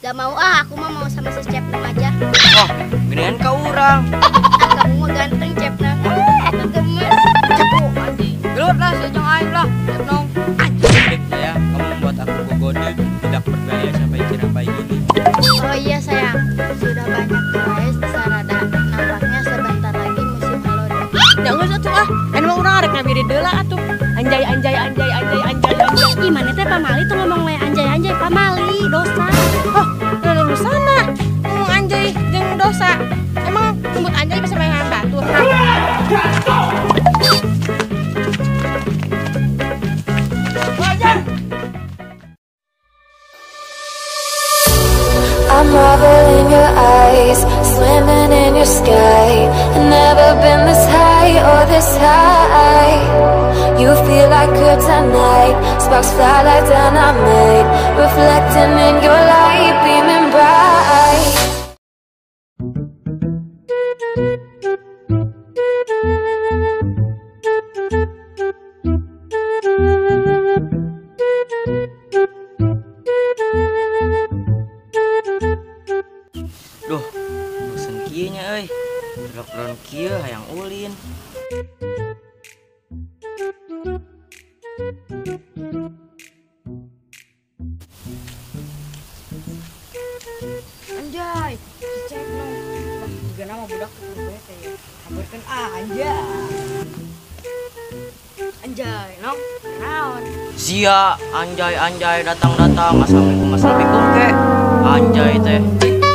Gak mau aku mau sama si Cepnong aja. Oh, gedean kau orang. Kamu mah ganteng Cepnong. Aku gemes. Cepu anjing. Gelut lah sejong aing lah, Cepnong. Anjing ya, kamu membuat aku gogodek, tidak berdaya sampai cirabai gini. Oh iya sayang, sudah banyak guys di Sarada. Nampaknya sebentar lagi musim halodoc. Jangan satu emang orang arek ngabiri deula atuh. Anjay. Gimana teh Pamali tuh ngomong we anjay Pamali dosa. Oh, lalu sana ngomong anjay jeung dosa. Emang nyebut anjay bisa main batur. I marvel in your eyes, swimming in your sky. I've never been this high or this high. You feel like kryptonite, sparks fly like dynamite, reflecting in your light, beaming bright. Duh, bosen kieu nya euy. Rok-ron kieu hayang ulin. Anjay, si Cepnong. Wah, juga nama budak gue teh. Kabarkeun anjay. Anjay, nong. Naon? Sia, anjay assalamualaikum ke. Anjay teh.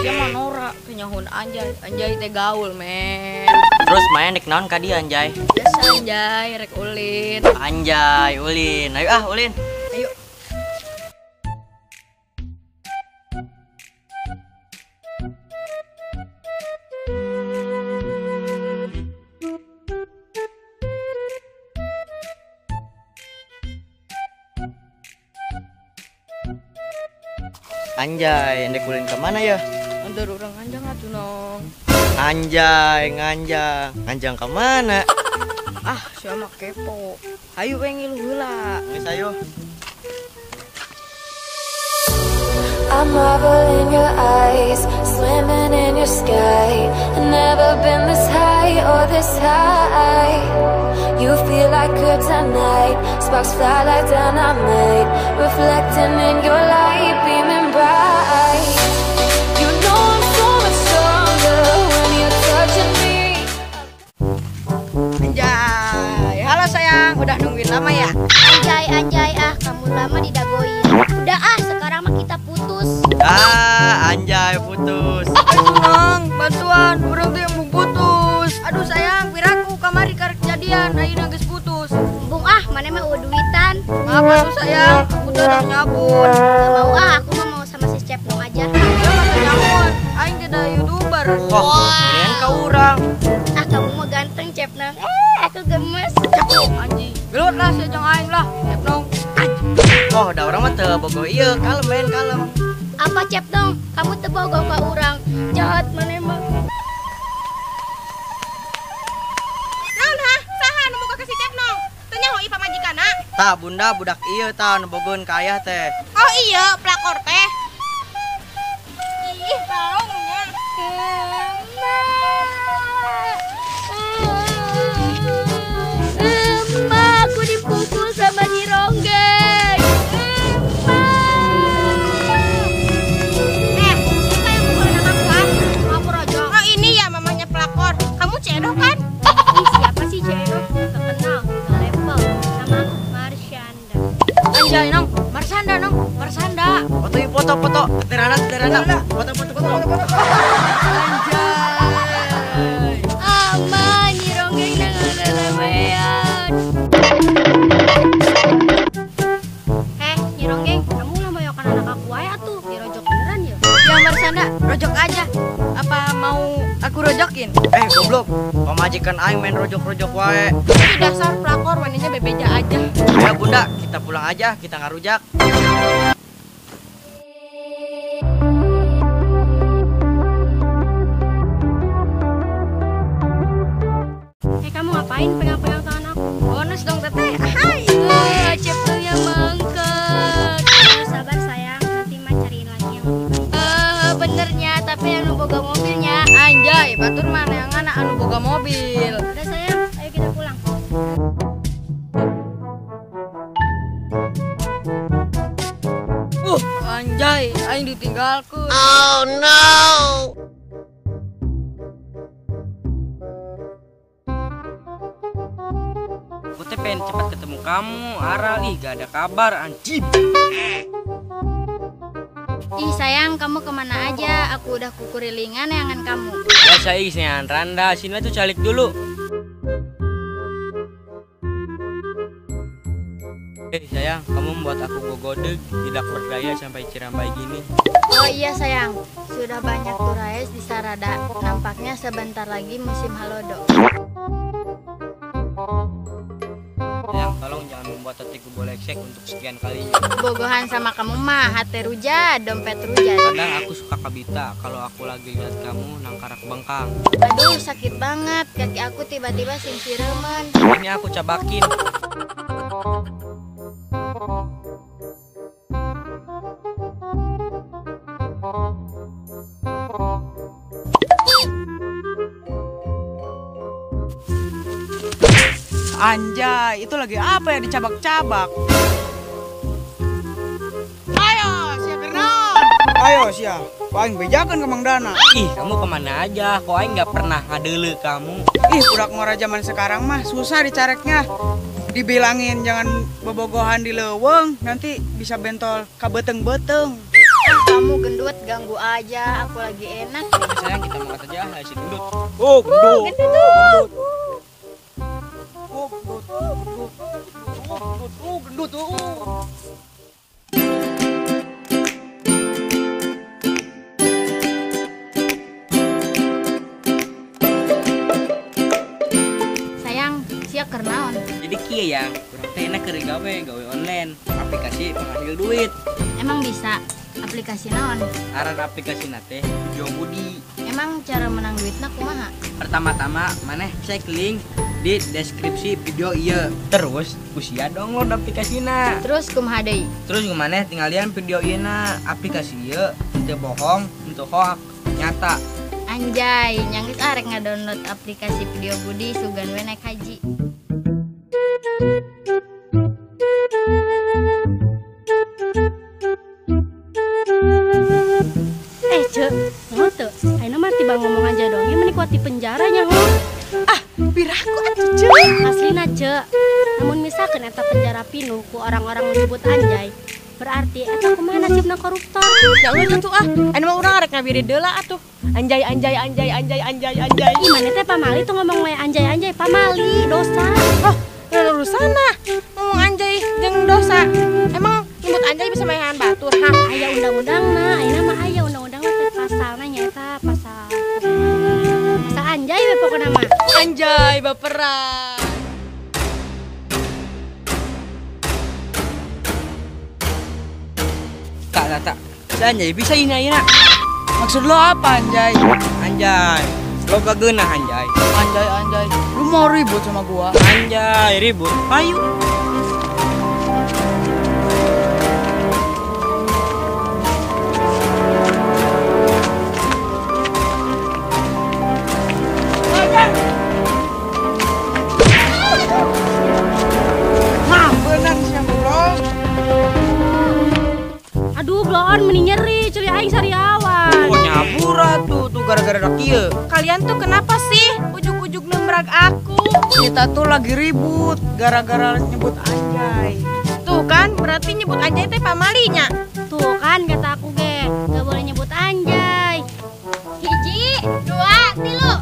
Sia mah Nora kenyahun anjay teh gaul men. Terus main nek naon ka dieu anjay? Biasa anjay rek ulin. Anjay, ulin. Ayo ulin. Ayo. Anjay, ndek ulin ke mana ya? Antar orang anjang atuh nong. Anjay, nganjang ke mana? Ah, sia mah kepo. Ayo we ngilu heula. Geus ayo. I marvel in your eyes, swimming in your sky. I've never been this high or this high. You feel like kryptonite, sparks fly like dynamite, reflecting in your light, beaming bright. You know I'm so much stronger when you're touching me. Anjay. Halo sayang, udah nungguin lama ya? Anjay kamu lama didagoin. Udah sekarang mah kita putus. Anjay putus. Aduh nong, bantuan, orang tuh yang mau putus. Aduh sayang, piraku kamari karek jadian, ayeuna geus putus. Bung mana mah duitan. Maaf atuh sayang, aku tuh udah nyabun. Gak mau aku mau sama si Cepnong aja. Ya kata nyabun, aing tidak YouTuber. Wah, gedean kau orang. Kamu mah ganteng Cepnong. Aku gemes. Cepu anjing. Gelut lah sejong aing lah, Cepnong. Oh, da urang mah teu bogoh ieu, kalem. Apa Cepnong? Kamu teu bogoh ka urang. Jahat maneh mah. Naon saha nu boga ka si Cepnong? Teu nyaho ieu pamajikana? Tah, bunda budak ieu tah nu bogohn ka aya teh. Oh iya, pelakor teh. Ih, taungnya. Aku dipukul sama Nyi Ronggeng. Siapa yang mukul anak aku kan? Aku rojok. Oh ini ya mamanya pelakor. Kamu cedoh kan? Ih, siapa sih Cero? Gak kenal, gak level. Nama aku Marsyanda. Anjay nong, Marsanda. Foto yuk, foto. Terana. Foto. Anjay. Aman, Nyi Ronggeng na ngalelewean. Nyi Ronggeng, kamu lah moyokan anak aku aja tuh. Dirojok beneran ya? Ya Marsanda, rojok aja. Apa mau aku rojokin? Goblok. Pamajikan aing main rojok wae. Ini dasar pelakor, wanitanya bebeja aja. Ayo bunda, kita pulang aja, kita ngarujak. Kamu ngapain pegang-pegang tangan aku? Bonus dong teteh. Hai. Cepnongnya mangkek. Sabar sayang, nanti mah cariin lagi yang lebih baik. benernya, tapi anu boga mobilnya. Anjay, batur mana yang anak anu boga mobil. Udah sayang, ayo kita pulang. Anjay, aing ditinggalkeun. Aku teh pengen cepat ketemu kamu, Aral. Ih, gak ada kabar, anjing. Ih sayang, kamu kemana aja? Aku udah kukurilingan yangan kamu. Biasa isian Randa, sini tuh calik dulu. Sayang, kamu membuat aku gogodeg, tidak berdaya sampai Cirambai gini. Oh iya sayang, sudah banyak turais di Sarada. Nampaknya sebentar lagi musim halodo. Sayang, tolong jangan membuat hatiku boleksek untuk sekian kalinya. Bogohan sama kamu mah, hati ruja, dompet ruja. Kadang aku suka kabita kalau aku lagi lihat kamu nang karak bengkang. Aduh sakit banget, kaki aku tiba-tiba simsiremen. Ini aku cabakin. Anjay, itu lagi apa ya dicabak-cabak? Ayo, Sia Gernon. Ayo, Sia. Paling bejakan ke Mang Dana. Ih, kamu kemana aja? Kok aing nggak pernah ngadele kamu? Ih, budak ngora zaman sekarang mah susah dicareknya. Dibilangin jangan bobogohan di leuweung, nanti bisa bentol kabeteng-beteng. Kamu gendut, ganggu aja, aku lagi enak. Sayang, kita mau aja si gendut. Oh, gendut. Gendut. Oh, gendut. Sayang, sia kernaon. Jadi kieu ya, kurang teh enak keur gawe online, aplikasi penghasil duit. Emang bisa? Aplikasi naon? Aran aplikasi nate Video Budi. Emang cara menang duitna kumaha? Pertama-tama maneh cek link di deskripsi video iya. Terus usia download aplikasina. Terus kumaha deui? Terus gimana tinggal lihat video ieu aplikasi ieu teu bohong, teu hoak, nyata. Anjay, nyanggeus arek ngadownload aplikasi Video Budi sugan we naik haji. Cek, nyaho teu? Ayeuna mah tiba ngomong aja dong, ini kuat di penjara nyaho. Piraku atuh, Cek. Aslina cek. Namun misalkan eta penjara pinuh ku orang-orang menyebut anjay, berarti eta kumaha nasibna koruptor. Jangan atuh anu mah urang arek ngabiri deula atuh. Anjay. Ih mana teh pamali tuh ngomong we anjay pamali, dosa. Oh, urusanna ngomong anjay jeung dosa. Emang nyebut anjay bisa maehan batur, ha? Aya undang-undangna, ayeuna mah aya undang-undangna teh pasalna nyaeta pasal anjay we pokona mah. Anjay baperan. Tak. Anjay bisa ina. Maksud lo apa, Anjay? Anjay. Lo gak geunah anjay. Anjay. Lu mau ribut sama gua? Anjay, ribut. Ayo. Nah, bener sih bro. Aduh, bloon meni nyeri, celi aing sariawan. Oh nyabura tuh gara-gara dak ieu. Kalian tuh kenapa sih ujuk-ujuk nembrag aku? Kita tuh lagi ribut gara-gara nyebut Anjay. Tuh kan, berarti nyebut anjay teh pamalinya. Tuh kan kata aku ge, gak boleh nyebut anjay. Hiji, dua, tilu.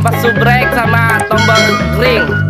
pas subrek sama tombol ring.